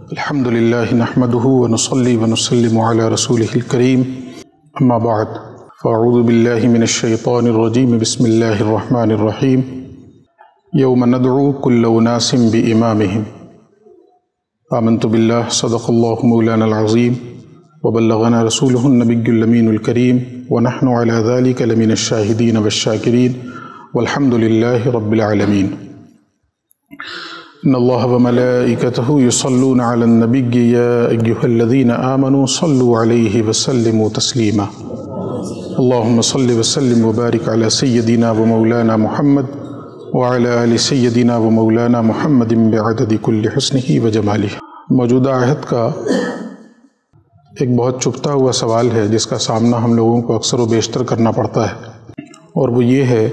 الحمد للہ نحمده ونصلي ونسلم على رسوله الكريم اما بعد فاعوذ باللہ من الشیطان الرجیم بسم اللہ الرحمن الرحیم یوم ندعو کل اناس بإمامهم آمنت باللہ صدق اللہ مولانا العظیم وبلغنا رسوله النبی الامین الکریم ونحن على ذلك لمن الشاہدین والشاکرین والحمد للہ رب العالمین۔ ان اللہ وملائکتہ یصلون علی النبی یا ایھا الذین آمنوا صلوا علیہ وسلموا تسلیما۔ اللہم صل وسلم وبارک علی سیدنا ومولانا محمد وعلی آل سیدنا ومولانا محمد بعدد کل حسنہ وجمالہ۔ موجودہ عہد کا ایک بہت چھپتا ہوا سوال ہے جس کا سامنا ہم لوگوں کو اکثر و بیشتر کرنا پڑتا ہے، اور وہ یہ ہے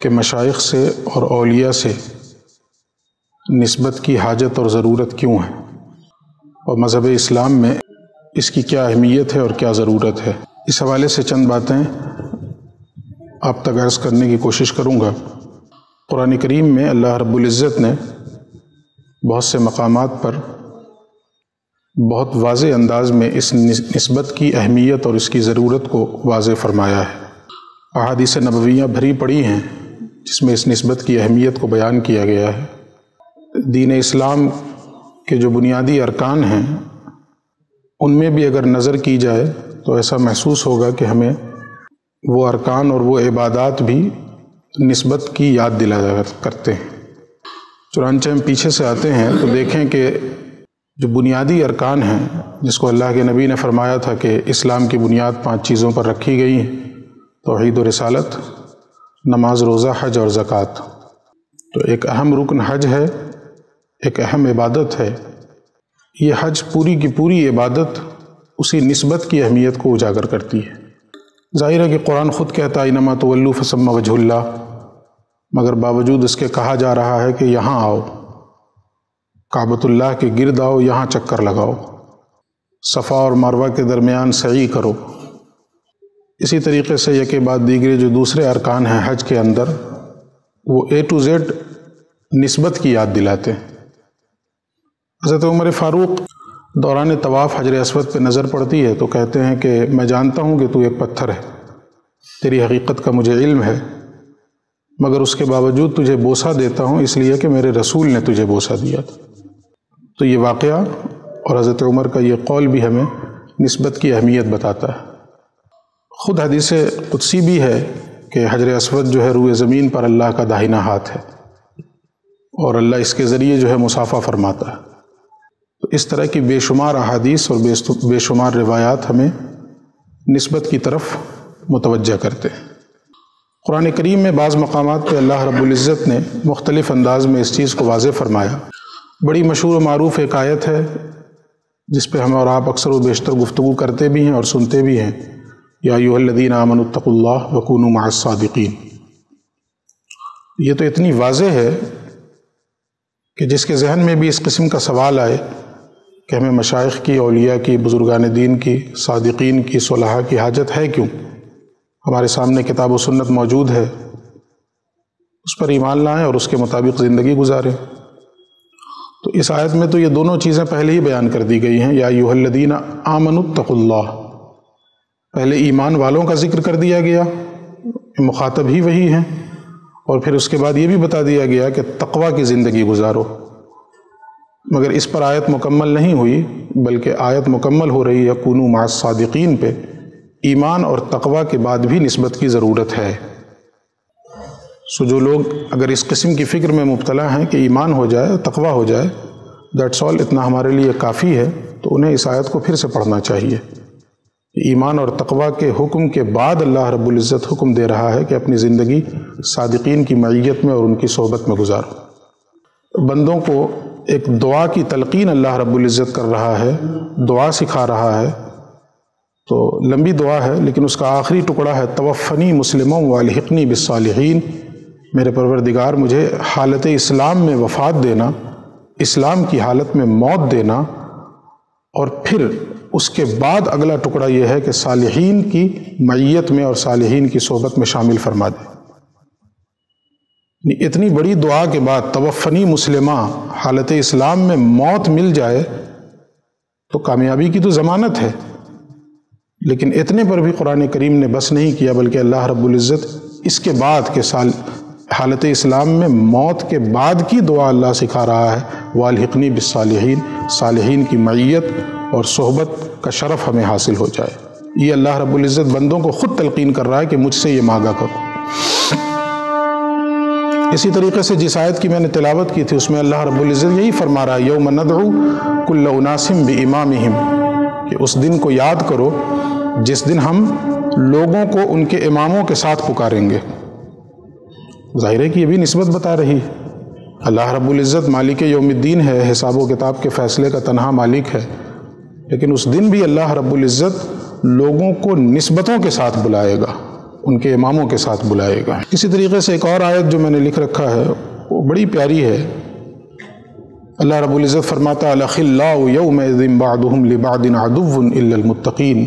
کہ مشائخ سے اور اولیاء سے نسبت کی حاجت اور ضرورت کیوں ہے، اور مذہب اسلام میں اس کی کیا اہمیت ہے اور کیا ضرورت ہے۔ اس حوالے سے چند باتیں آپ تک عرض کرنے کی کوشش کروں گا۔ قرآن کریم میں اللہ رب العزت نے بہت سے مقامات پر بہت واضح انداز میں اس نسبت کی اہمیت اور اس کی ضرورت کو واضح فرمایا ہے۔ احادیث نبویہ بھری پڑی ہیں جس میں اس نسبت کی اہمیت کو بیان کیا گیا ہے۔ دین اسلام کے جو بنیادی ارکان ہیں ان میں بھی اگر نظر کی جائے تو ایسا محسوس ہوگا کہ ہمیں وہ ارکان اور وہ عبادات بھی نسبت کی یاد دلایا کرتے ہیں۔ چنانچہ ہم پیچھے سے آتے ہیں تو دیکھیں کہ جو بنیادی ارکان ہیں جس کو اللہ کے نبی نے فرمایا تھا کہ اسلام کی بنیاد 5 چیزوں پر رکھی گئی ہیں، توحید و رسالت، نماز، روزہ، حج اور زکوٰۃ۔ تو ایک اہم رکن حج ہے، ایک اہم عبادت ہے۔ یہ حج پوری کی پوری عبادت اسی نسبت کی اہمیت کو اجاگر کرتی ہے۔ ظاہر ہے کہ قرآن خود کہتا ہے انما تولوا فثم وجہ اللہ، مگر باوجود اس کے کہا جا رہا ہے کہ یہاں آؤ، کعبۃ اللہ کے گرد آؤ، یہاں چکر لگاؤ، صفا اور مروہ کے درمیان سعی کرو۔ اسی طریقے سے یہ کے بعد دیگرے جو دوسرے ارکان ہیں حج کے اندر، وہ A to Z نسبت کی یاد دلاتے ہیں۔ حضرت عمر فاروق دوران طواف حجر اسود پہ نظر پڑتی ہے تو کہتے ہیں کہ میں جانتا ہوں کہ تو ایک پتھر ہے، تیری حقیقت کا مجھے علم ہے، مگر اس کے باوجود تجھے بوسہ دیتا ہوں اس لیے کہ میرے رسول نے تجھے بوسہ دیا تھا۔ تو یہ واقعہ اور حضرت عمر کا یہ قول بھی ہمیں نسبت کی اہمیت بتاتا ہے۔ خود حدیث قدسی بھی ہے کہ حجر اسود جو ہے روئے زمین پر اللہ کا داہنا ہاتھ ہے، اور اللہ اس کے ذریعے جو ہے مصافحہ فرماتا ہے۔ تو اس طرح کی بے شمار احادیث اور بے شمار روایات ہمیں نسبت کی طرف متوجہ کرتے ہیں۔ قرآن کریم میں بعض مقامات پہ اللہ رب العزت نے مختلف انداز میں اس چیز کو واضح فرمایا۔ بڑی مشہور و معروف ایک آیت ہے جس پہ ہم اور آپ اکثر و بیشتر گفتگو کرتے بھی ہیں اور سنتے بھی ہیں، یا ایھا الذین آمنوا اتقوا اللہ وکونوا مع الصادقین۔ یہ تو اتنی واضح ہے کہ جس کے ذہن میں بھی اس قسم کا سوال آئے کہ ہمیں مشائخ کی، اولیاء کی، بزرگان دین کی، صادقین کی، صلحاء کی حاجت ہے کیوں؟ ہمارے سامنے کتاب و سنت موجود ہے، اس پر ایمان لائیں اور اس کے مطابق زندگی گزاریں۔ تو اس آیت میں تو یہ دونوں چیزیں پہلے ہی بیان کر دی گئی ہیں، یا ایھا الذین آمنوا اتقوا اللہ، پہلے ایمان والوں کا ذکر کر دیا گیا، مخاطب ہی وہی ہیں، اور پھر اس کے بعد یہ بھی بتا دیا گیا کہ تقوی کی زندگی گزارو۔ مگر اس پر آیت مکمل نہیں ہوئی، بلکہ آیت مکمل ہو رہی ہے کونوا مع الصادقین پہ۔ ایمان اور تقوی کے بعد بھی نسبت کی ضرورت ہے۔ سو جو لوگ اگر اس قسم کی فکر میں مبتلا ہیں کہ ایمان ہو جائے، تقوی ہو جائے، دیٹس آل، اتنا ہمارے لیے کافی ہے، تو انہیں اس آیت کو پھر سے پڑھنا چاہیے۔ ایمان اور تقوی کے حکم کے بعد اللہ رب العزت حکم دے رہا ہے کہ اپنی زندگی صادقین کی معیت میں اور ان کی صحبت میں گزارو۔ بندوں کو ایک دعا کی تلقین اللہ رب العزت کر رہا ہے، دعا سکھا رہا ہے۔ تو لمبی دعا ہے لیکن اس کا آخری ٹکڑا ہے توفنی مسلما والحقنی بالصالحین، میرے پروردگار مجھے حالت اسلام میں وفات دینا، اسلام کی حالت میں موت دینا، اور پھر اس کے بعد اگلا ٹکڑا یہ ہے کہ صالحین کی معیت میں اور صالحین کی صحبت میں شامل فرما دے۔ اتنی بڑی دعا کے بعد توفنی مسلمہ، حالت اسلام میں موت مل جائے تو کامیابی کی تو ضمانت ہے، لیکن اتنے پر بھی قرآن کریم نے بس نہیں کیا، بلکہ اللہ رب العزت اس کے بعد کے سال حالت اسلام میں موت کے بعد کی دعا اللہ سکھا رہا ہے، والحقنی بالصالحین، صالحین کی معیت اور صحبت کا شرف ہمیں حاصل ہو جائے۔ یہ اللہ رب العزت بندوں کو خود تلقین کر رہا ہے کہ مجھ سے یہ مانگا کرو۔ اسی طریقے سے جس آیت کی میں نے تلاوت کی تھی اس میں اللہ رب العزت یہی فرما رہا ہے، یوم ندعو کل اناس بامامہم، کہ اس دن کو یاد کرو جس دن ہم لوگوں کو ان کے اماموں کے ساتھ پکاریں گے۔ ظاہر ہے کہ یہ بھی نسبت بتا رہی ہے، اللہ رب العزت مالک یوم الدین ہے، حساب و کتاب کے فیصلے کا تنہا مالک ہے، لیکن اس دن بھی اللہ رب العزت لوگوں کو نسبتوں کے ساتھ بلائے گا، ان کے اماموں کے ساتھ بلائے گا۔ اسی طریقے سے ایک اور آیت جو میں نے لکھ رکھا ہے وہ بڑی پیاری ہے، اللہ رب العزت فرماتا ہے الاخلاء یومئذ بعضهم لبعض عدو الا المتقین،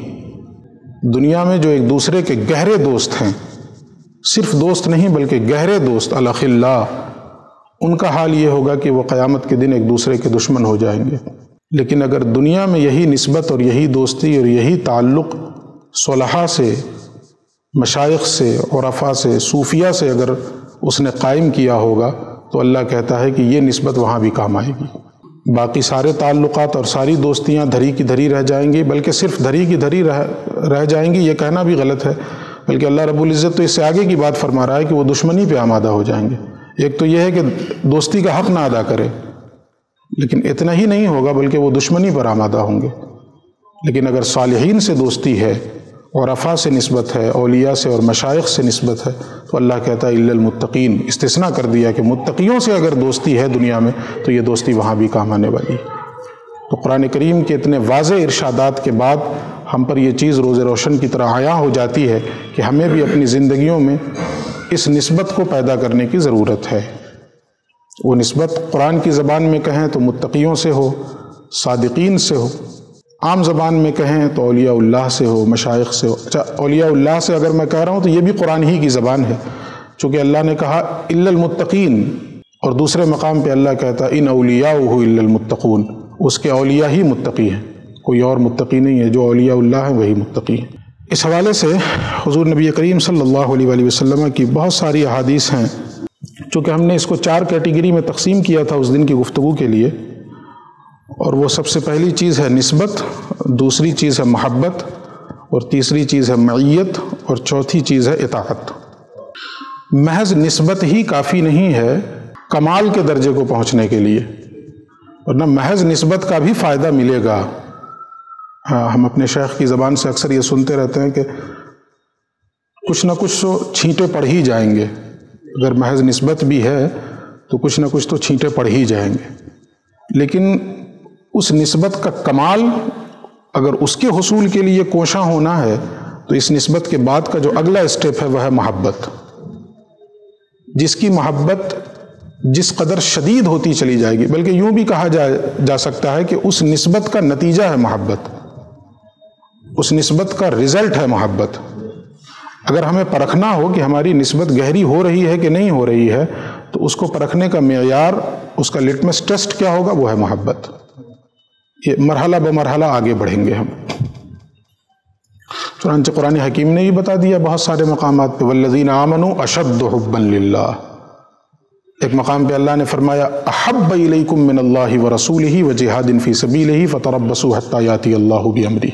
دنیا میں جو ایک دوسرے کے گہرے دوست ہیں، صرف دوست نہیں بلکہ گہرے دوست، الاخلاء، ان کا حال یہ ہوگا کہ وہ قیامت کے دن ایک دوسرے کے دشمن ہو جائیں گے۔ لیکن اگر دنیا میں یہی نسبت اور یہی دوستی اور یہی تعلق صلحاء سے، مشائخ سے، عرفاء سے، صوفیاء سے اگر اس نے قائم کیا ہوگا تو اللہ کہتا ہے کہ یہ نسبت وہاں بھی کام آئے گی۔ باقی سارے تعلقات اور ساری دوستیاں دھری کی دھری رہ جائیں گی، بلکہ صرف دھری کی دھری رہ جائیں گی یہ کہنا بھی غلط ہے، بلکہ اللہ رب العزت تو اس سے آگے کی بات فرما رہا ہے کہ وہ دشمنی پہ آمادہ ہو جائیں گے۔ ایک تو یہ ہے کہ دوستی کا حق نہ ادا کرے، لیکن اتنا ہی نہیں ہوگا بلکہ وہ دشمنی پر آمادہ ہوں گے۔ لیکن اگر صالحین سے دوستی ہے، عرفاء سے نسبت ہے، اولیاء سے اور مشائخ سے نسبت ہے، تو اللہ کہتا ہے الا المتقین، استثناء کر دیا کہ متقیوں سے اگر دوستی ہے دنیا میں تو یہ دوستی وہاں بھی کام آنے والی ہے۔ تو قرآن کریم کے اتنے واضح ارشادات کے بعد ہم پر یہ چیز روز روشن کی طرح عیاں ہو جاتی ہے کہ ہمیں بھی اپنی زندگیوں میں اس نسبت کو پیدا کرنے کی ضرورت ہے۔ وہ نسبت قرآن کی زبان میں کہیں تو متقیوں سے ہو، صادقین سے ہو، عام زبان میں کہیں تو اولیاء اللہ سے ہو، مشائخ سے ہو۔ اچھا، اولیاء اللہ سے اگر میں کہہ رہا ہوں تو یہ بھی قرآن ہی کی زبان ہے، چونکہ اللہ نے کہا الا المتقین، اور دوسرے مقام پہ اللہ کہتا ان اولیاؤہ الا المتقون، اس کے اولیاء ہی متقی ہیں، کوئی اور متقی نہیں ہے، جو اولیاء اللہ ہیں وہی متقی ہیں۔ اس حوالے سے حضور نبی کریم صلی اللہ علیہ وآلہ وسلم کی بہت ساری احادیث ہیں، چونکہ ہم نے اس کو 4 کیٹیگری میں تقسیم کیا تھا اس دن کی گفتگو کے لیے، اور وہ سب سے پہلی چیز ہے نسبت، دوسری چیز ہے محبت، اور تیسری چیز ہے معیت، اور چوتھی چیز ہے اطاعت۔ محض نسبت ہی کافی نہیں ہے کمال کے درجے کو پہنچنے کے لیے، ورنہ محض نسبت کا بھی فائدہ ملے گا۔ ہم اپنے شیخ کی زبان سے اکثر یہ سنتے رہتے ہیں کہ کچھ نہ کچھ تو چھینٹے پڑ ہی جائیں گے، اگر محض نسبت بھی ہے تو کچھ نہ کچھ تو چھینٹے پڑ ہی جائیں گے، لیکن اس نسبت کا کمال اگر اس کے حصول کے لیے کوشاں ہونا ہے تو اس نسبت کے بعد کا جو اگلا اسٹیپ ہے وہ ہے محبت، جس کی محبت جس قدر شدید ہوتی چلی جائے گی، بلکہ یوں بھی کہا جا سکتا ہے کہ اس نسبت کا نتیجہ ہے محبت، اس نسبت کا رزلٹ ہے محبت۔ اگر ہمیں پرکھنا ہو کہ ہماری نسبت گہری ہو رہی ہے کہ نہیں ہو رہی ہے تو اس کو پرکھنے کا معیار، اس کا لٹمس ٹیسٹ کیا ہوگا؟ وہ ہے محبت۔ یہ مرحلہ بمرحلہ آگے بڑھیں گے ہم۔ چنانچہ قرآن حکیم نے بھی بتا دیا بہت سارے مقامات پہ والذین آمنوا اشد حبا للہ، ایک مقام پہ اللہ نے فرمایا احب الیکم من اللہ ورسولہ وجہاد فی سبیلہ فتربصوا حتی یاتی اللہ بامرہ۔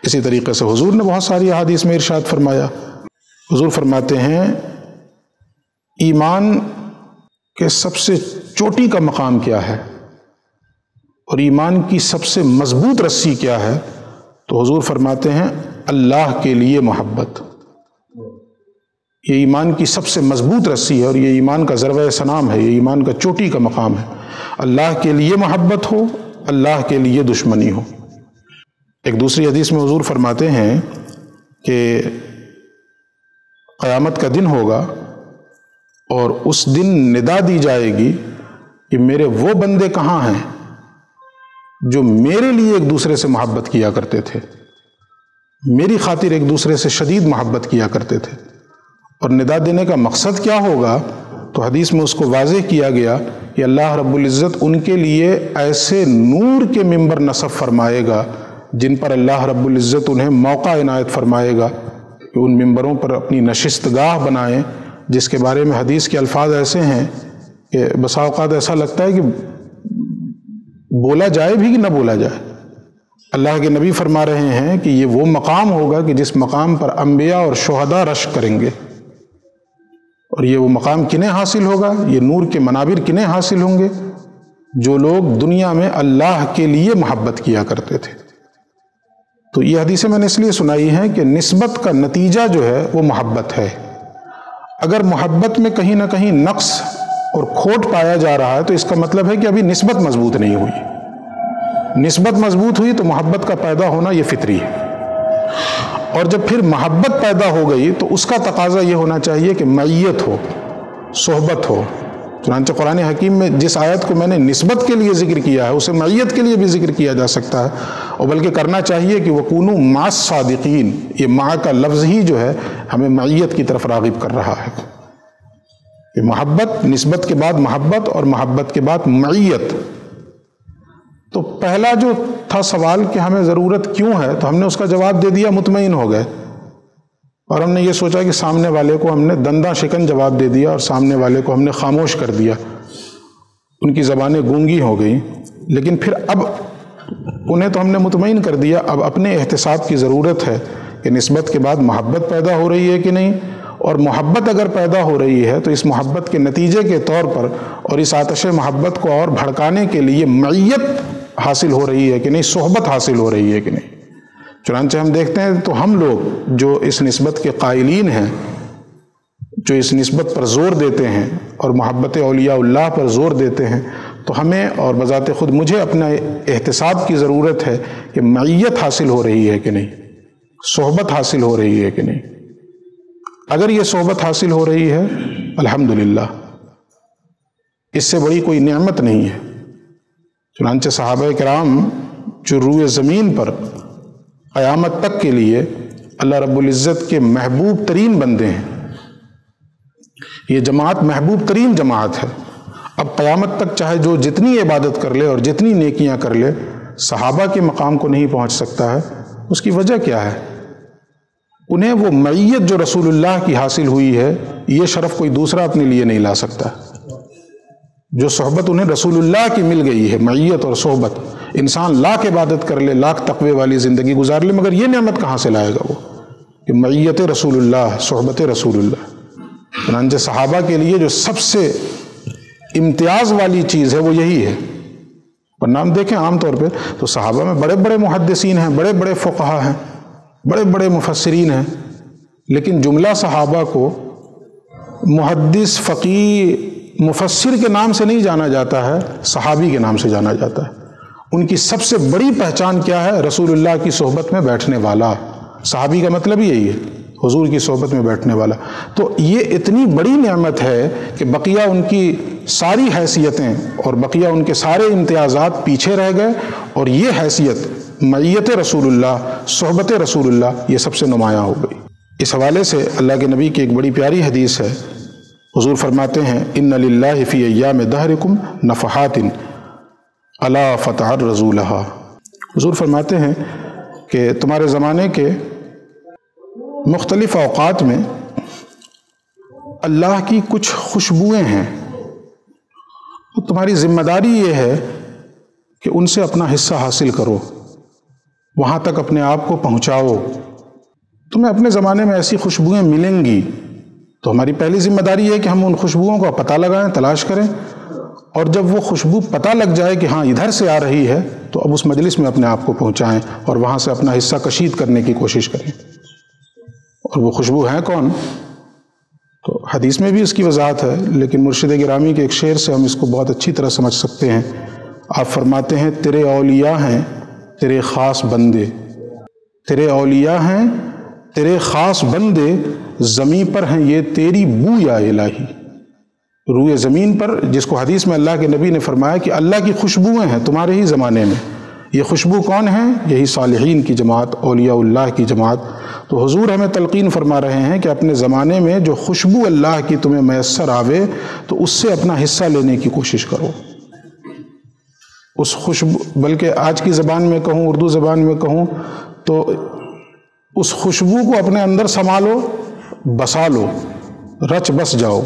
اسی طریقے سے حضور نے بہت ساری احادیث میں ارشاد فرمایا، حضور فرماتے ہیں ایمان کے سب سے چوٹی کا مقام کیا ہے اور ایمان کی سب سے مضبوط رسی کیا ہے؟ تو حضور فرماتے ہیں اللہ کے لیے محبت، یہ ایمان کی سب سے مضبوط رسی ہے اور یہ ایمان کا ذروہ سنام ہے، یہ ایمان کا چوٹی کا مقام ہے۔ اللہ کے لیے محبت ہو، اللہ کے لیے دشمنی ہو۔ ایک دوسری حدیث میں حضور فرماتے ہیں کہ قیامت کا دن ہوگا اور اس دن ندا دی جائے گی کہ میرے وہ بندے کہاں ہیں جو میرے لیے ایک دوسرے سے محبت کیا کرتے تھے، میری خاطر ایک دوسرے سے شدید محبت کیا کرتے تھے۔ اور ندا دینے کا مقصد کیا ہوگا تو حدیث میں اس کو واضح کیا گیا کہ اللہ رب العزت ان کے لیے ایسے نور کے ممبر نصب فرمائے گا جن پر اللہ رب العزت انہیں موقع عنایت فرمائے گا کہ ان ممبروں پر اپنی نشست گاہ بنائیں، جس کے بارے میں حدیث کے الفاظ ایسے ہیں کہ بسا اوقات ایسا لگتا ہے کہ بولا جائے بھی کہ نہ بولا جائے۔ اللہ کے نبی فرما رہے ہیں کہ یہ وہ مقام ہوگا کہ جس مقام پر انبیاء اور شہداء رشک کریں گے، اور یہ وہ مقام کنہیں حاصل ہوگا، یہ نور کے منابر کنہیں حاصل ہوں گے؟ جو لوگ دنیا میں اللہ کے لیے محبت کیا کرتے تھے۔ تو یہ حدیثیں میں نے اس لیے سنائی ہیں کہ نسبت کا نتیجہ جو ہے وہ محبت ہے۔ اگر محبت میں کہیں نہ کہیں نقص اور کھوٹ پایا جا رہا ہے تو اس کا مطلب ہے کہ ابھی نسبت مضبوط نہیں ہوئی۔ نسبت مضبوط ہوئی تو محبت کا پیدا ہونا یہ فطری ہے، اور جب پھر محبت پیدا ہو گئی تو اس کا تقاضا یہ ہونا چاہیے کہ معیت ہو، صحبت ہو۔ چنانچہ قرآن حکیم میں جس آیت کو میں نے نسبت کے لیے ذکر کیا ہے اسے معیت کے لیے بھی ذکر کیا جا سکتا ہے، اور بلکہ کرنا چاہیے کہ وَكُونُوا مَعَ الصَّادِقِينَ، یہ مع کا لفظ ہی جو ہے ہمیں معیت کی طرف راغب کر رہا ہے کہ محبت، نسبت کے بعد محبت، اور محبت کے بعد معیت۔ تو پہلا جو تھا سوال کہ ہمیں ضرورت کیوں ہے، تو ہم نے اس کا جواب دے دیا، مطمئن ہو گئے، اور ہم نے یہ سوچا کہ سامنے والے کو ہم نے دنداں شکن جواب دے دیا اور سامنے والے کو ہم نے خاموش کر دیا، ان کی زبانیں گونگی ہو گئیں۔ لیکن پھر اب انہیں تو ہم نے مطمئن کر دیا، اب اپنے احتساب کی ضرورت ہے کہ نسبت کے بعد محبت پیدا ہو رہی ہے کہ نہیں، اور محبت اگر پیدا ہو رہی ہے تو اس محبت کے نتیجے کے طور پر اور اس آتش محبت کو اور بھڑکانے کے لیے معیت حاصل ہو رہی ہے کہ نہیں، صحبت حاصل ہو رہی ہے کہ نہیں۔ چنانچہ ہم دیکھتے ہیں تو ہم لوگ جو اس نسبت کے قائلین ہیں، جو اس نسبت پر زور دیتے ہیں اور محبت اولیاء اللہ پر زور دیتے ہیں، تو ہمیں اور بذات خود مجھے اپنا احتساب کی ضرورت ہے کہ معیت حاصل ہو رہی ہے کہ نہیں، صحبت حاصل ہو رہی ہے کہ نہیں۔ اگر یہ صحبت حاصل ہو رہی ہے الحمدللہ، اس سے بڑی کوئی نعمت نہیں ہے۔ چنانچہ صحابہ کرام جو روئے زمین پر قیامت تک کے لیے اللہ رب العزت کے محبوب ترین بندے ہیں، یہ جماعت محبوب ترین جماعت ہے۔ اب قیامت تک چاہے جو جتنی عبادت کر لے اور جتنی نیکیاں کر لے، صحابہ کے مقام کو نہیں پہنچ سکتا ہے۔ اس کی وجہ کیا ہے؟ انہیں وہ معیت جو رسول اللہ کی حاصل ہوئی ہے، یہ شرف کوئی دوسرا اپنے لیے نہیں لا سکتا۔ جو صحبت انہیں رسول اللہ کی مل گئی ہے، معیت اور صحبت، انسان لاکھ عبادت کر لے، لاکھ تقوی والی زندگی گزار لے، مگر یہ نعمت کہاں سے لائے گا وہ کہ معیت رسول اللہ، صحبت رسول اللہ۔ چنانچہ صحابہ کے لیے جو سب سے امتیاز والی چیز ہے وہ یہی ہے۔ ورنہ ہم دیکھیں عام طور پہ تو صحابہ میں بڑے بڑے محدثین ہیں، بڑے بڑے فقہا ہیں، بڑے بڑے مفسرین ہیں، لیکن جملہ صحابہ کو محدث، فقیہ، مفسر کے نام سے نہیں جانا جاتا ہے، صحابی کے نام سے جانا جاتا ہے۔ ان کی سب سے بڑی پہچان کیا ہے؟ رسول اللہ کی صحبت میں بیٹھنے والا۔ صحابی کا مطلب ہی یہی ہے، حضور کی صحبت میں بیٹھنے والا۔ تو یہ اتنی بڑی نعمت ہے کہ بقیہ ان کی ساری حیثیتیں اور بقیہ ان کے سارے امتیازات پیچھے رہ گئے، اور یہ حیثیت معیت رسول اللہ، صحبت رسول اللہ، یہ سب سے نمایاں ہو گئی۔ اس حوالے سے اللہ کے نبی کی ایک بڑی پیاری حدیث ہے۔ حضور فرماتے ہیں ان للہ فی ایام دہرکم نفحات الا فتعرضوا لها۔ حضور فرماتے ہیں کہ تمہارے زمانے کے مختلف اوقات میں اللہ کی کچھ خوشبوئیں ہیں، تمہاری ذمہ داری یہ ہے کہ ان سے اپنا حصہ حاصل کرو، وہاں تک اپنے آپ کو پہنچاؤ۔ تمہیں اپنے زمانے میں ایسی خوشبوئیں ملیں گی، تو ہماری پہلی ذمہ داری ہے کہ ہم ان خوشبوؤں کا پتہ لگائیں، تلاش کریں، اور جب وہ خوشبو پتہ لگ جائے کہ ہاں ادھر سے آ رہی ہے تو اب اس مجلس میں اپنے آپ کو پہنچائیں اور وہاں سے اپنا حصہ کشید کرنے کی کوشش کریں۔ اور وہ خوشبو ہیں کون؟ تو حدیث میں بھی اس کی وضاحت ہے، لیکن مرشد گرامی کے ایک شعر سے ہم اس کو بہت اچھی طرح سمجھ سکتے ہیں۔ آپ فرماتے ہیں تیرے اولیاء ہیں تیرے خاص بندے، تیرے اولیاء ہیں تیرے خاص بندے، زمین پر ہیں یہ تیری بو یا الہی۔ روئے زمین پر، جس کو حدیث میں اللہ کے نبی نے فرمایا کہ اللہ کی خوشبوئیں ہیں تمہارے ہی زمانے میں، یہ خوشبو کون ہے؟ یہی صالحین کی جماعت، اولیاء اللہ کی جماعت۔ تو حضور ہمیں تلقین فرما رہے ہیں کہ اپنے زمانے میں جو خوشبو اللہ کی تمہیں میسر آوے تو اس سے اپنا حصہ لینے کی کوشش کرو۔ اس خوشبو، بلکہ آج کی زبان میں کہوں، اردو زبان میں کہوں تو اس خوشبو کو اپنے اندر سنبھالو، بسا لو، رچ بس جاؤ۔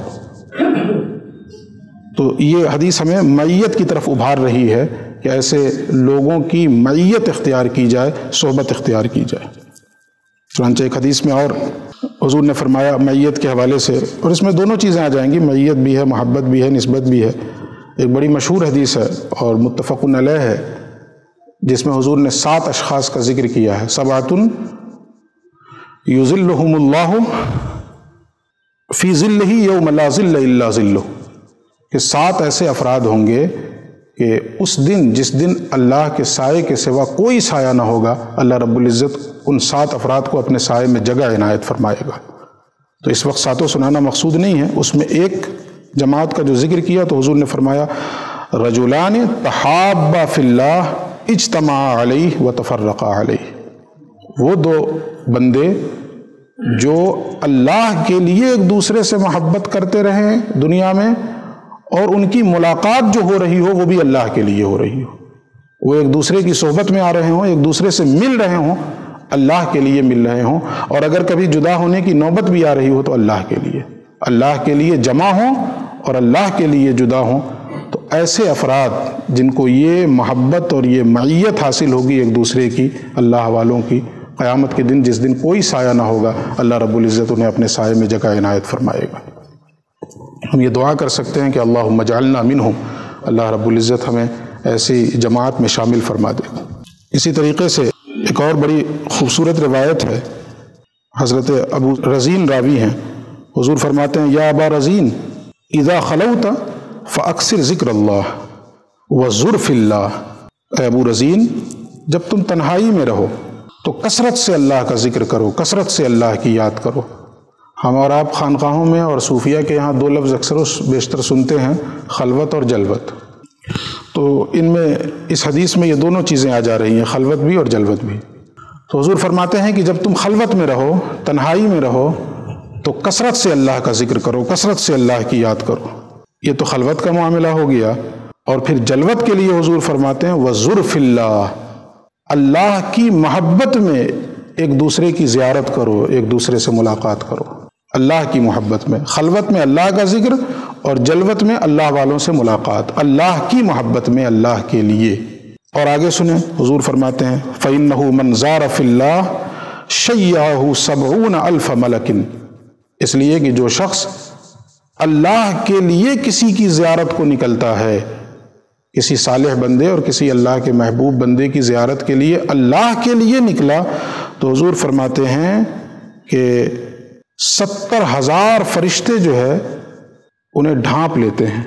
تو یہ حدیث ہمیں معیت کی طرف ابھار رہی ہے کہ ایسے لوگوں کی معیت اختیار کی جائے، صحبت اختیار کی جائے۔ چنانچہ ایک حدیث میں اور حضور نے فرمایا معیت کے حوالے سے، اور اس میں دونوں چیزیں آ جائیں گی، معیت بھی ہے، محبت بھی ہے، نسبت بھی ہے۔ ایک بڑی مشہور حدیث ہے اور متفق علیہ ہے، جس میں حضور نے 7 اشخاص کا ذکر کیا ہے، 7 یظلہم اللہ فی ظلہ یوم لا ظل الا ظلہ، کہ 7 ایسے افراد ہوں گے کہ اس دن، جس دن اللہ کے سائے کے سوا کوئی سایہ نہ ہوگا، اللہ رب العزت ان 7 افراد کو اپنے سائے میں جگہ عنایت فرمائے گا۔ تو اس وقت 7 سنانا مقصود نہیں ہے، اس میں ایک جماعت کا جو ذکر کیا تو حضور نے فرمایا رجلان تحابا فی اللہ اجتمعا علیہ وتفرقا علیہ، وہ 2 بندے جو اللہ کے لیے ایک دوسرے سے محبت کرتے رہے دنیا میں، اور ان کی ملاقات جو ہو رہی ہو وہ بھی اللہ کے لیے ہو رہی ہو، وہ ایک دوسرے کی صحبت میں آ رہے ہوں، ایک دوسرے سے مل رہے ہوں، اللہ کے لیے مل رہے ہوں، اور اگر کبھی جدا ہونے کی نوبت بھی آ رہی ہو تو اللہ کے لیے جمع ہوں اور اللہ کے لیے جدا ہوں۔ تو ایسے افراد جن کو یہ محبت اور یہ معیت حاصل ہوگی ایک دوسرے کی، اللہ والوں کی، قیامت کے دن جس دن کوئی سایہ نہ ہوگا، اللہ رب العزت انہیں اپنے سائے میں جگہ عنایت فرمائے گا۔ ہم یہ دعا کر سکتے ہیں کہ اللہم اجعلنا منہم، اللہ رب العزت ہمیں ایسی جماعت میں شامل فرما دے۔ اسی طریقے سے ایک اور بڑی خوبصورت روایت ہے، حضرت ابو رزین راوی ہیں، حضور فرماتے ہیں یا ابا رزین اذا خلوت فاکثر ذکر اللہ وزر فی اللہ، اے ابو رزین جب تم تنہائی میں رہو تو کثرت سے اللہ کا ذکر کرو، کثرت سے اللہ کی یاد کرو۔ ہم اور آپ خانقاہوں میں اور صوفیہ کے یہاں 2 لفظ اکثر و بیشتر سنتے ہیں، خلوت اور جلوت، تو ان میں اس حدیث میں یہ دونوں چیزیں آ جا رہی ہیں، خلوت بھی اور جلوت بھی۔ تو حضور فرماتے ہیں کہ جب تم خلوت میں رہو، تنہائی میں رہو، تو کثرت سے اللہ کا ذکر کرو، کثرت سے اللہ کی یاد کرو۔ یہ تو خلوت کا معاملہ ہو گیا، اور پھر جلوت کے لیے حضور فرماتے ہیں وَزُرْ فِي اللَّهِ، اللہ کی محبت میں ایک دوسرے کی زیارت کرو، ایک دوسرے سے ملاقات کرو، اللہ کی محبت میں، خلوت میں اللہ کا ذکر اور جلوت میں اللہ والوں سے ملاقات، اللہ کی محبت میں اللہ کے لیے۔ اور آگے سنیں، حضور فرماتے ہیں فَإِنَّهُ مَنْ زَارَ فِي اللَّهِ شَيَّعَهُ 70,000 مَلَكٍ، اس لیے کہ جو شخص اللہ کے لیے کسی کی زیارت کو نکلتا ہے، کسی صالح بندے اور کسی اللہ کے محبوب بندے کی زیارت کے لیے اللہ کے لیے نکلا، تو حضور فرماتے ہیں کہ 70,000 فرشتے جو ہے انہیں ڈھانپ لیتے ہیں،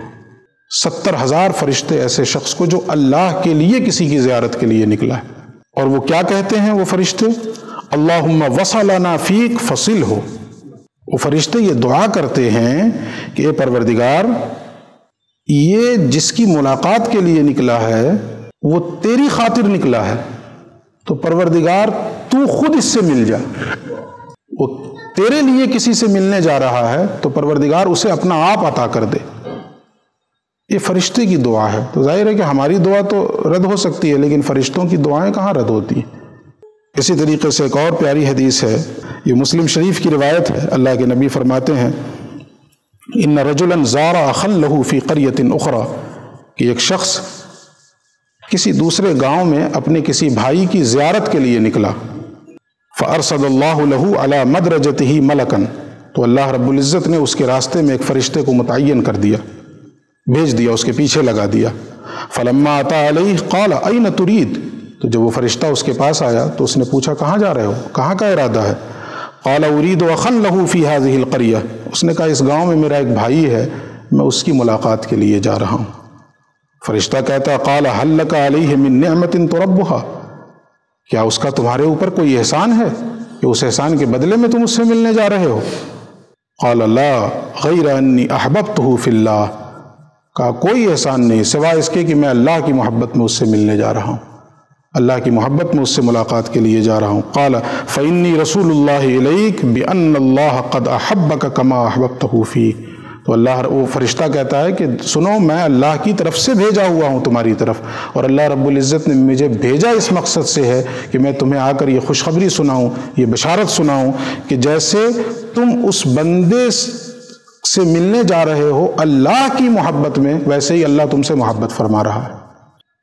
70,000 فرشتے ایسے شخص کو جو اللہ کے لیے کسی کی زیارت کے لیے نکلا ہے۔ اور وہ کیا کہتے ہیں وہ فرشتے؟ اللہم وصلنا فیک فصل ہو، وہ فرشتے یہ دعا کرتے ہیں کہ اے پروردگار، یہ جس کی ملاقات کے لیے نکلا ہے وہ تیری خاطر نکلا ہے، تو پروردگار تو خود اس سے مل جا۔ وہ تیرے لیے کسی سے ملنے جا رہا ہے تو پروردگار اسے اپنا آپ عطا کر دے۔ یہ فرشتے کی دعا ہے، تو ظاہر ہے کہ ہماری دعا تو رد ہو سکتی ہے، لیکن فرشتوں کی دعائیں کہاں رد ہوتی ہیں۔ اسی طریقے سے ایک اور پیاری حدیث ہے، یہ مسلم شریف کی روایت ہے، اللہ کے نبی فرماتے ہیں ان رجلا زار اخا له فی قریۃ اخری، کہ ایک شخص کسی دوسرے گاؤں میں اپنے کسی بھائی کی زیارت کے لیے نکلا، فارسل اللہ له علی مدرجته ملکا، تو اللہ رب العزت نے اس کے راستے میں ایک فرشتے کو متعین کر دیا، بھیج دیا، اس کے پیچھے لگا دیا۔ فلما اتى علیہ قال این ترید، تو جب وہ فرشتہ اس کے پاس آیا تو اس نے پوچھا کہاں جا رہے ہو، کہاں کا ارادہ ہے؟ قال ارید اخا له فی هذه القریہ، اس نے کہا اس گاؤں میں میرا ایک بھائی ہے، میں اس کی ملاقات کے لیے جا رہا ہوں۔ فرشتہ کہتا قال هل لك علیہ من نعمت تربها، کیا اس کا تمہارے اوپر کوئی احسان ہے کہ اس احسان کے بدلے میں تم اس سے ملنے جا رہے ہو؟ قال لا غیر انی احببته فی اللہ، کہا کوئی احسان نہیں سوائے اس کے کہ میں اللہ کی محبت میں اس سے ملنے جا رہا ہوں۔ اللہ کی محبت میں اس سے ملاقات کے لیے جا رہا ہوں۔ قال فإنی رسول اللہ الیک بأن اللہ قد احبک کما احببتہ فیک۔ تو وہ فرشتہ کہتا ہے کہ سنو، میں اللہ کی طرف سے بھیجا ہوا ہوں تمہاری طرف، اور اللہ رب العزت نے مجھے بھیجا اس مقصد سے ہے کہ میں تمہیں آ کر یہ خوشخبری سناؤں، یہ بشارت سناؤں کہ جیسے تم اس بندے سے ملنے جا رہے ہو اللہ کی محبت میں، ویسے ہی اللہ تم سے محبت فرما رہا ہے۔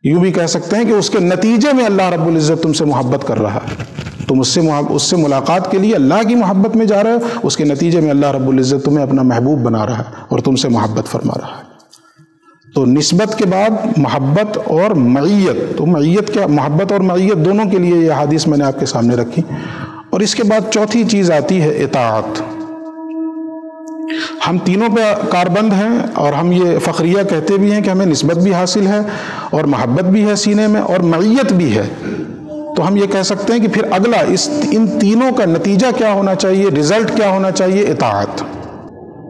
یوں بھی کہہ سکتے ہیں کہ اس کے نتیجے میں اللہ رب العزت تم سے محبت کر رہا ہے۔ تم اس سے ملاقات کے لیے اللہ کی محبت میں جا رہے ہو، اس کے نتیجے میں اللہ رب العزت تمہیں اپنا محبوب بنا رہا ہے اور تم سے محبت فرما رہا ہے۔ تو نسبت کے بعد محبت اور معیت، تو معیت کیا، محبت اور معیت دونوں کے لیے یہ حدیث میں نے آپ کے سامنے رکھی۔ اور اس کے بعد چوتھی چیز آتی ہے اطاعت۔ ہم تینوں پہ کاربند ہیں، اور ہم یہ فخریہ کہتے بھی ہیں کہ ہمیں نسبت بھی حاصل ہے اور محبت بھی ہے سینے میں اور معیت بھی ہے۔ تو ہم یہ کہہ سکتے ہیں کہ پھر اگلا ان تینوں کا نتیجہ کیا ہونا چاہیے، رزلٹ کیا ہونا چاہیے؟ اطاعت۔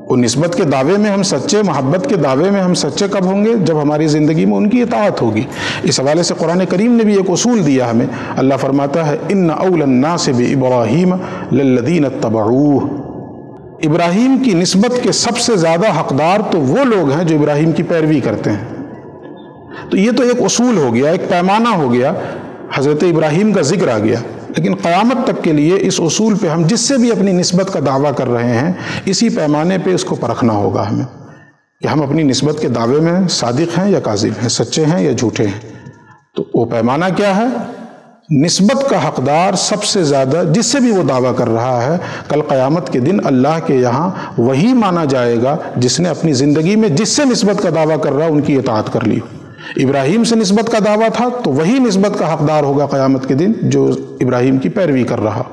وہ نسبت کے دعوے میں ہم سچے، محبت کے دعوے میں ہم سچے کب ہوں گے؟ جب ہماری زندگی میں ان کی اطاعت ہوگی۔ اس حوالے سے قرآن کریم نے بھی ایک اصول دیا ہمیں۔ اللہ فرماتا ہے ان اول الناس بابراہیم للذین اتبعوہ۔ ابراہیم کی نسبت کے سب سے زیادہ حقدار تو وہ لوگ ہیں جو ابراہیم کی پیروی کرتے ہیں۔ تو یہ تو ایک اصول ہو گیا، ایک پیمانہ ہو گیا، حضرت ابراہیم کا ذکر آ گیا۔ لیکن قیامت تک کے لیے اس اصول پہ ہم جس سے بھی اپنی نسبت کا دعویٰ کر رہے ہیں، اسی پیمانے پہ اس کو پرکھنا ہوگا ہمیں کہ ہم اپنی نسبت کے دعوے میں صادق ہیں یا کاذب ہیں، سچے ہیں یا جھوٹے ہیں۔ تو وہ پیمانہ کیا ہے؟ نسبت کا حقدار سب سے زیادہ جس سے بھی وہ دعویٰ کر رہا ہے، کل قیامت کے دن اللہ کے یہاں وہی مانا جائے گا جس نے اپنی زندگی میں جس سے نسبت کا دعویٰ کر رہا ان کی اطاعت کر لی۔ ابراہیم سے نسبت کا دعویٰ تھا تو وہی نسبت کا حقدار ہوگا قیامت کے دن جو ابراہیم کی پیروی کر رہا۔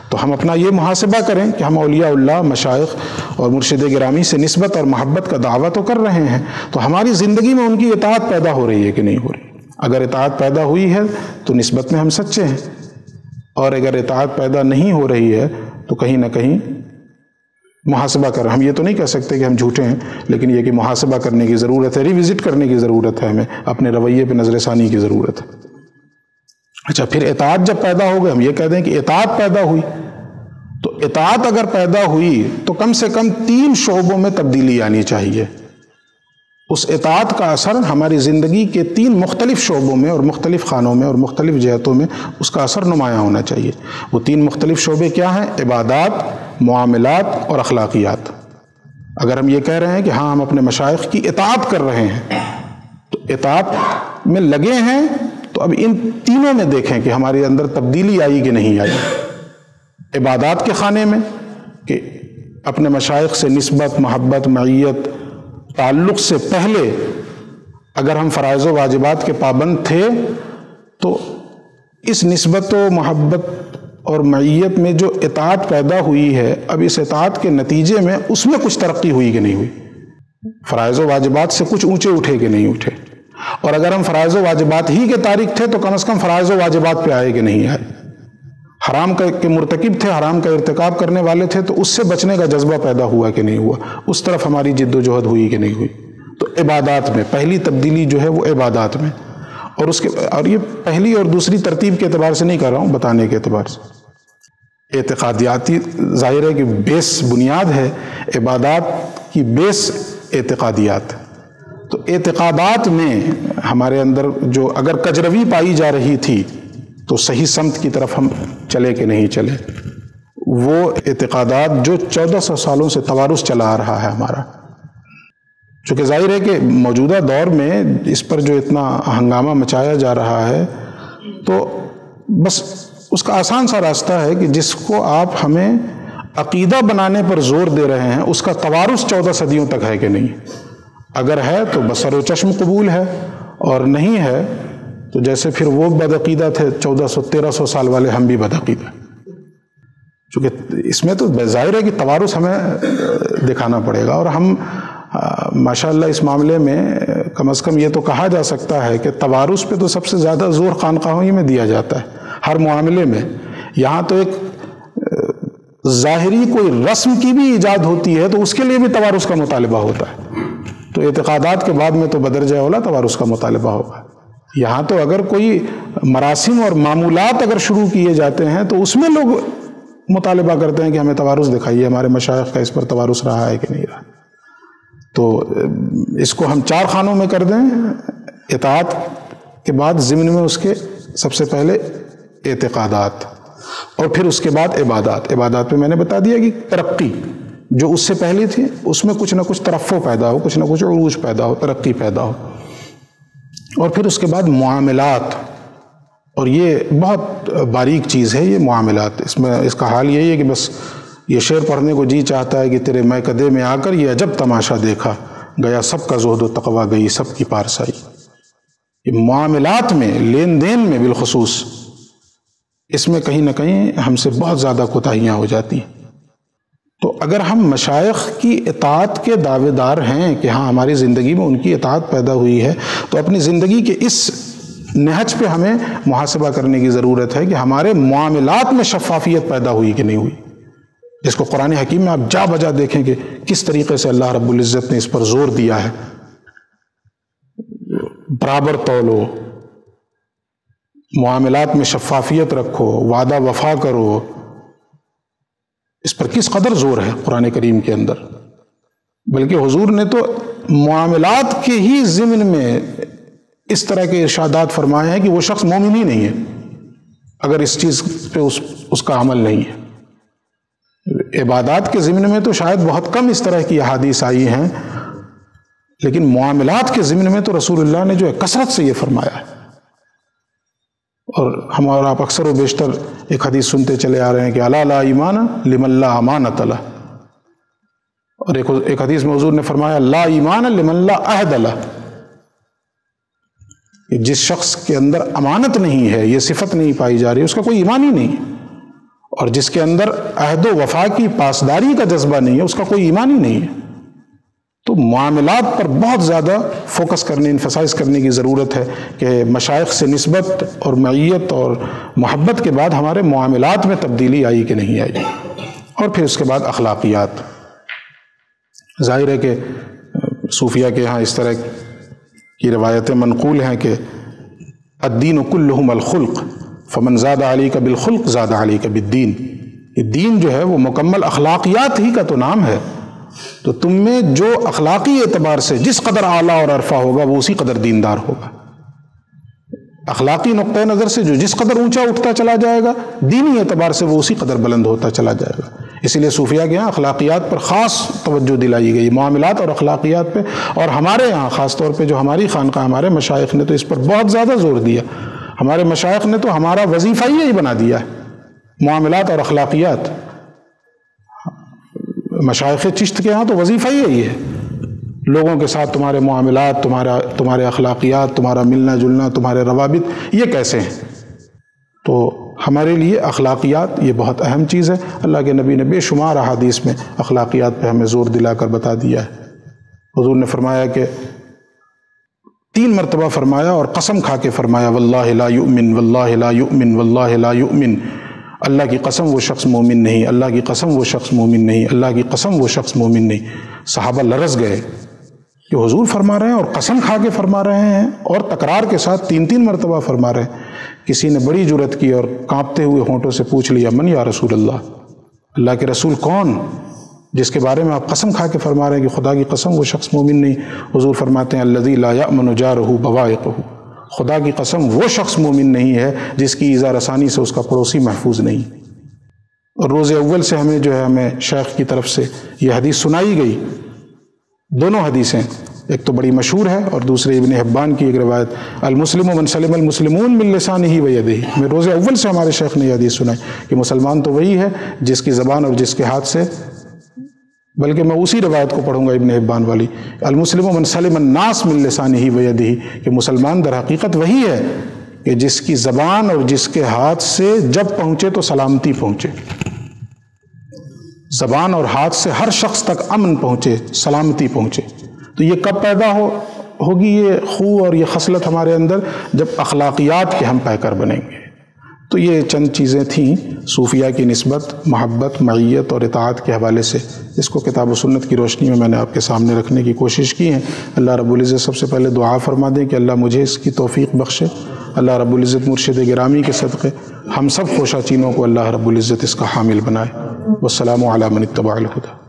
تو ہم اپنا یہ محاسبہ کریں کہ ہم اولیاء اللہ، مشائخ اور مرشد گرامی سے نسبت اور محبت کا دعویٰ تو کر رہے ہیں، تو ہماری زندگی میں ان کی اطاعت پیدا ہو رہی ہے کہ نہیں ہو رہی؟ اگر اطاعت پیدا ہوئی ہے تو نسبت میں ہم سچے ہیں، اور اگر اطاعت پیدا نہیں ہو رہی ہے تو کہیں نہ کہیں محاسبہ کر، ہم یہ تو نہیں کہہ سکتے کہ ہم جھوٹے ہیں، لیکن یہ کہ محاسبہ کرنے کی ضرورت ہے، ریوزٹ کرنے کی ضرورت ہے، ہمیں اپنے رویے پہ نظر ثانی کی ضرورت ہے۔ اچھا، پھر اطاعت جب پیدا ہو گئی، ہم یہ کہہ دیں کہ اطاعت پیدا ہوئی، تو اطاعت اگر پیدا ہوئی تو کم سے کم 3 شعبوں میں تبدیلی آنی چاہیے۔ اس اطاعت کا اثر ہماری زندگی کے 3 مختلف شعبوں میں اور مختلف خانوں میں اور مختلف جہتوں میں اس کا اثر نمایاں ہونا چاہیے۔ وہ 3 مختلف شعبے کیا ہیں؟ عبادات، معاملات اور اخلاقیات۔ اگر ہم یہ کہہ رہے ہیں کہ ہاں ہم اپنے مشائخ کی اطاعت کر رہے ہیں، تو اطاعت میں لگے ہیں، تو اب ان تینوں میں دیکھیں کہ ہمارے اندر تبدیلی آئی کہ نہیں آئی۔ عبادات کے خانے میں کہ اپنے مشائخ سے نسبت، محبت، معیت، تعلق سے پہلے اگر ہم فرائض و واجبات کے پابند تھے تو اس نسبت و محبت اور معیت میں جو اطاعت پیدا ہوئی ہے، اب اس اطاعت کے نتیجے میں اس میں کچھ ترقی ہوئی کہ نہیں ہوئی؟ فرائض و واجبات سے کچھ اونچے اٹھے کہ نہیں اٹھے؟ اور اگر ہم فرائض و واجبات ہی کے تارک تھے تو کم از کم فرائض و واجبات پہ آئے کہ نہیں آئے؟ حرام کے مرتکب تھے، حرام کا ارتکاب کرنے والے تھے، تو اس سے بچنے کا جذبہ پیدا ہوا کہ نہیں ہوا؟ اس طرف ہماری جد و جہد ہوئی کہ نہیں ہوئی؟ تو عبادات میں پہلی تبدیلی جو ہے وہ عبادات میں، اور یہ پہلی اور دوسری ترتیب کے اعتبار سے نہیں کر رہا ہوں، بتانے کے اعتبار سے۔ اعتقادیاتی ظاہر ہے کہ بیس بنیاد ہے، عبادات کی بیس اعتقادیات۔ تو اعتقادات میں ہمارے اندر جو اگر کجروی پائی جا رہی تھی تو صحیح سمت کی طرف ہم چلے کہ نہیں چلے؟ وہ اعتقادات جو 1400 سالوں سے توارث چلا آ رہا ہے ہمارا، چونکہ ظاہر ہے کہ موجودہ دور میں اس پر جو اتنا ہنگامہ مچایا جا رہا ہے، تو بس اس کا آسان سا راستہ ہے کہ جس کو آپ ہمیں عقیدہ بنانے پر زور دے رہے ہیں اس کا توارث 14 صدیوں تک ہے کہ نہیں؟ اگر ہے تو بصر و چشم قبول ہے، اور نہیں ہے تو جیسے پھر وہ بدعقیدہ تھے 1400-1300 سال والے، ہم بھی بدعقیدہ۔ چونکہ اس میں تو ظاہر ہے کہ توارث ہمیں دکھانا پڑے گا، اور ہم ماشاءاللہ اس معاملے میں کم از کم یہ تو کہا جا سکتا ہے کہ توارث پہ تو سب سے زیادہ زور خانقاہوں ہی میں دیا جاتا ہے، ہر معاملے میں۔ یہاں تو ایک ظاہری کوئی رسم کی بھی ایجاد ہوتی ہے تو اس کے لیے بھی توارث کا مطالبہ ہوتا ہے، تو اعتقادات کے بعد میں تو بدرجہ اولا توارث کا مطالبہ ہوگا۔ یہاں تو اگر کوئی مراسم اور معمولات اگر شروع کیے جاتے ہیں تو اس میں لوگ مطالبہ کرتے ہیں کہ ہمیں توارث دکھائیے، ہمارے مشائخ کا اس پر توارث رہا ہے کہ نہیں رہا۔ تو اس کو ہم 4 خانوں میں کر دیں۔ اطاعت کے بعد ضمن میں اس کے سب سے پہلے اعتقادات، اور پھر اس کے بعد عبادات۔ عبادات میں میں نے بتا دیا کہ ترقی جو اس سے پہلے تھی اس میں کچھ نہ کچھ ترفع پیدا ہو، کچھ نہ کچھ عروج پیدا ہو، ترقی پیدا ہو۔ اور پھر اس کے بعد معاملات، اور یہ بہت باریک چیز ہے یہ معاملات۔ اس کا حال یہی ہے کہ بس یہ شعر پڑھنے کو جی چاہتا ہے کہ تیرے میں کدے میں آ کر یہ عجب تماشا دیکھا، گیا سب کا زہد و تقویٰ گئی سب کی پارسائی۔ یہ معاملات میں، لین دین میں بالخصوص، اس میں کہیں نہ کہیں ہم سے بہت زیادہ کوتاہیاں ہو جاتی ہیں۔ تو اگر ہم مشائخ کی اطاعت کے دعوے دار ہیں کہ ہاں ہماری زندگی میں ان کی اطاعت پیدا ہوئی ہے، تو اپنی زندگی کے اس نہج پہ ہمیں محاسبہ کرنے کی ضرورت ہے کہ ہمارے معاملات میں شفافیت پیدا ہوئی کہ نہیں ہوئی، جس کو قرآن حکیم میں آپ جا بجا دیکھیں کہ کس طریقے سے اللہ رب العزت نے اس پر زور دیا ہے۔ برابر تولو، معاملات میں شفافیت رکھو، وعدہ وفا کرو، اس پر کس قدر زور ہے قرآن کریم کے اندر۔ بلکہ حضور نے تو معاملات کے ہی ضمن میں اس طرح کے ارشادات فرمائے ہیں کہ وہ شخص مومن ہی نہیں ہے اگر اس چیز پہ اس کا عمل نہیں ہے۔ عبادات کے ضمن میں تو شاید بہت کم اس طرح کی احادیث آئی ہیں، لیکن معاملات کے ضمن میں تو رسول اللہ نے جو ہے کثرت سے یہ فرمایا ہے۔ اور ہم اور آپ اکثر و بیشتر ایک حدیث سنتے چلے آ رہے ہیں کہ الا لا ایمان لمن لا امانۃ لہ، اور ایک حدیث میں حضور نے فرمایا لا ایمان لمن لا عہد لہ، جس شخص کے اندر امانت نہیں ہے، یہ صفت نہیں پائی جا رہی، اس کا کوئی ایمان ہی نہیں ہے، اور جس کے اندر عہد و وفا کی پاسداری کا جذبہ نہیں ہے، اس کا کوئی ایمان ہی نہیں ہے۔ تو معاملات پر بہت زیادہ فوکس کرنے، انفسائز کرنے کی ضرورت ہے کہ مشائخ سے نسبت اور معیت اور محبت کے بعد ہمارے معاملات میں تبدیلی آئی کہ نہیں آئی۔ اور پھر اس کے بعد اخلاقیات۔ ظاہر ہے کہ صوفیہ کے ہاں اس طرح کی روایتیں منقول ہیں کہ الدین کلہم الخلق فمن زاد علیک بالخلق زاد علیک بالدین۔ یہ دین جو ہے وہ مکمل اخلاقیات ہی کا تو نام ہے، تو تم میں جو اخلاقی اعتبار سے جس قدر اعلیٰ اور عرفہ ہوگا وہ اسی قدر دیندار ہوگا۔ اخلاقی نقطۂ نظر سے جو جس قدر اونچا اٹھتا چلا جائے گا، دینی اعتبار سے وہ اسی قدر بلند ہوتا چلا جائے گا۔ اسی لیے صوفیہ کے یہاں اخلاقیات پر خاص توجہ دلائی گئی، معاملات اور اخلاقیات پہ، اور ہمارے یہاں خاص طور پہ جو ہماری خانقاہ، ہمارے مشائخ نے تو اس پر بہت زیادہ زور دیا۔ ہمارے مشائخ نے تو ہمارا وظیفہ ہی یہی بنا دیا ہے، معاملات اور اخلاقیات۔ مشائخ چشت کے ہاں تو وظیفہ ہی یہی ہے، لوگوں کے ساتھ تمہارے معاملات، تمہارے اخلاقیات، تمہارا ملنا جلنا، تمہارے روابط یہ کیسے ہیں۔ تو ہمارے لیے اخلاقیات یہ بہت اہم چیز ہے۔ اللہ کے نبی نے بے شمار احادیث میں اخلاقیات پہ ہمیں زور دلا کر بتا دیا ہے۔ حضور نے فرمایا کہ 3 مرتبہ فرمایا اور قسم کھا کے فرمایا واللہ لا یؤمن واللہ لا یؤمن واللہ لا یؤمن، اللہ کی قسم وہ شخص مومن نہیں، اللہ کی قسم وہ شخص مومن نہیں، اللہ کی قسم وہ شخص مومن نہیں۔ صحابہ لرز گئے کہ حضور فرما رہے ہیں اور قسم کھا کے فرما رہے ہیں اور تکرار کے ساتھ 3 مرتبہ فرما رہے ہیں۔ کسی نے بڑی جرأت کی اور کانپتے ہوئے ہونٹوں سے پوچھ لیا من یا رسول اللہ، اللہ کے رسول کون جس کے بارے میں آپ قسم کھا کے فرما رہے ہیں کہ خدا کی قسم وہ شخص مومن نہیں؟ حضور فرماتے ہیں الذی لا یأمن جارہ بوائقہ، خدا کی قسم وہ شخص مومن نہیں ہے جس کی ایذا رسانی سے اس کا پڑوسی محفوظ نہیں۔ اور روز اول سے ہمیں شیخ کی طرف سے یہ حدیث سنائی گئی، دونوں حدیثیں، ایک تو بڑی مشہور ہے اور دوسری ابن حبان کی ایک روایت المسلم من سلم المسلمون من لسانہ ویدہ۔ میں روز اول سے ہمارے شیخ نے یہ حدیث سنائی کہ مسلمان تو وہی ہے جس کی زبان اور جس کے ہاتھ سے، بلکہ میں اسی روایت کو پڑھوں گا ابن حبان والی، المسلم من سلم الناس من لسانہ ویدہ، کہ مسلمان در حقیقت وہی ہے کہ جس کی زبان اور جس کے ہاتھ سے جب پہنچے تو سلامتی پہنچے، زبان اور ہاتھ سے ہر شخص تک امن پہنچے، سلامتی پہنچے۔ تو یہ کب پیدا ہوگی یہ خو اور یہ خصلت ہمارے اندر؟ جب اخلاقیات کے ہم پیکر بنیں گے، تو یہ چند چیزیں تھیں صوفیہ کی نسبت، محبت، معیت اور اطاعت کے حوالے سے، اس کو کتاب و سنت کی روشنی میں نے آپ کے سامنے رکھنے کی کوشش کی ہے۔ اللہ رب العزت سب سے پہلے دعا فرما دیں کہ اللہ مجھے اس کی توفیق بخشے۔ اللہ رب العزت مرشد گرامی کے صدقے ہم سب خوشہ چینوں کو اللہ رب العزت اس کا حامل بنائے۔ والسلام علی من اتبع الہدی۔